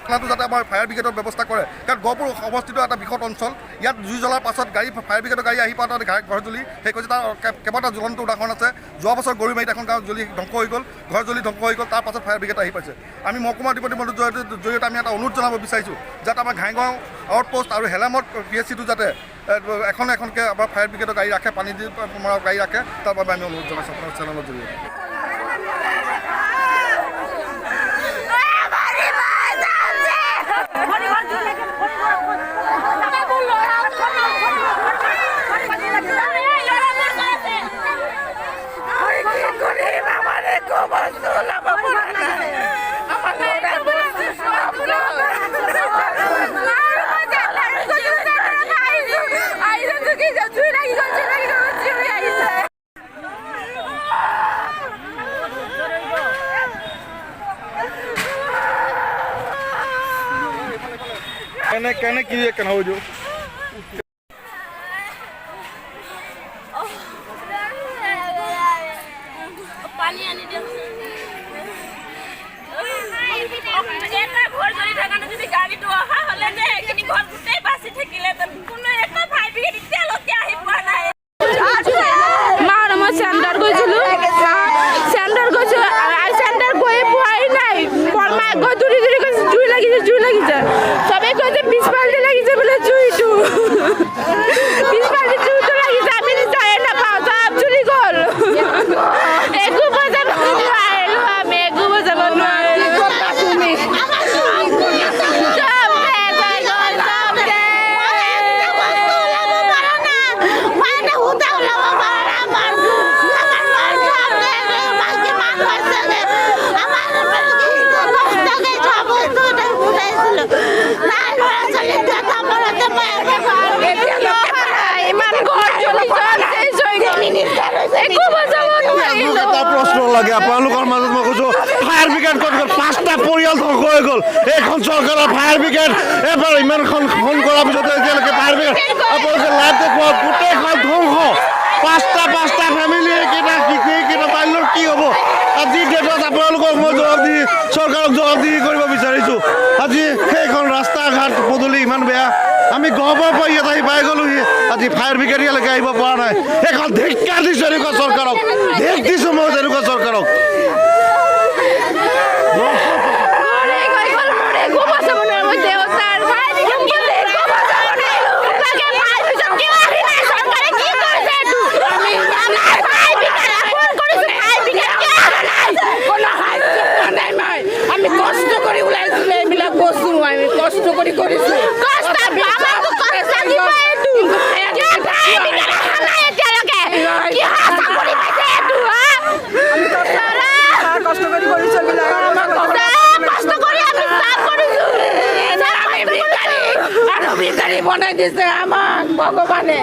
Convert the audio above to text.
যাতে আমাৰ ফায়াৰ ব্ৰিগেডৰ ব্যৱস্থা কৰে, কাৰণ গহপুৰ অৱস্থিত এটা বৃহৎ অঞ্চল। ইয়াত জুই জ্বলাৰ পাছত ফায়াৰ ব্ৰিগেডৰ গাড়ী আহি পাওঁতে ঘৰ জ্বলি সেই কৈছে তাৰ কেইবাটা জ্বলন্ত উদাহৰণ আছে। যোৱা বছৰ গৰুমাৰীত এখন গাঁও জ্বলি ধ্বংস হৈ গ'ল, ঘৰ জ্বলি ধ্বংস হৈ গ'ল, তাৰ পাছত ফায়াৰ ব্ৰিগেড আহি পাইছে। আমি মহকুমা অধিপতি মণ্ডলৰ জৰিয়তে আমি এটা অনুৰোধ জনাব বিচাৰিছোঁ যাতে আমাৰ ঘাইগাঁও আউটপোষ্ট আৰু হেলামত PSCটো যাতে এখনকৈ আমাৰ ফায়াৰ ব্ৰিগেডৰ গাড়ী ৰাখে, পানী দি মৰা গাড়ী ৰাখে, তাৰ বাবে আমি অনুৰোধ জনাইছোঁ আপোনাৰ চেনেলৰ জৰিয়তে। कहने की ये कहना हो जो पानी आने दे এটা ঘর জলি থাকানো যদি গাড়ি তো অহা হলে নে কিনি ঘর গুটেই বাসি থাকিলে তো কোনো একটা ভাই বিগি তেলতে আহি পোৱা নাই মাৰ মই সেন্টাৰ গৈছিলো সেন্টাৰ গৈছো আই সেন্টাৰ গৈ পোৱাই নাই পৰমা গৈ দূৰি দূৰি গৈছে জুই লাগিছে সবে কৈছে 20 বালতি লাগিছে বলে জুইটো 20 বালতি জুইটো লাগিছে আমি যাই না পাও সব চুরি গল একো বাজাব নোৱাৰিলো আমি একো বাজাব নোৱাৰিলো তুমি প্ৰশ্ন লাগে আপোনালোকৰ মাজত মই কৈছোঁ ফায়াৰ ব্ৰিগেড ক'ত গ'ল? 5টা পৰিয়াল ধ্বংস হৈ গ'ল। এইখন চৰকাৰৰ ফায়াৰ ব্ৰিগেড এবাৰ ইমানখন ফোন কৰাৰ পিছতে এতিয়ালৈকে ফায়াৰ ব্ৰিগেড আপোনালোকে লাইভ দেখুৱাওক, গোটেইখন ধ্বংস। 5টা ফেমিলি কেইটা বাল্যৰ কি হ'ব? আজি ডেটত আপোনালোকক মই চৰকাৰক জবাবদিহি কৰিব বিচাৰিছোঁ। আজি সেইখন ৰাস্তা ঘাট পদূলি ইমান বেয়া, আমি গহপুৰৰ পৰা ইয়াত আহি পাই গ'লোহি, আজি ফায়াৰ ব্ৰিগেড ইয়ালৈকে আহিব পৰা নাই। সেইখন ধিক্কাৰ দিছোঁ এনেকুৱা চৰকাৰক, ধিক দিছোঁ মই তেনেকুৱা চৰকাৰক। আমি কষ্ট কৰি ওলাইছিলো এইবিলাক বস্তু আমি কষ্ট কৰি কৰিছো বনাই দিছে আমাক ভগৱানে।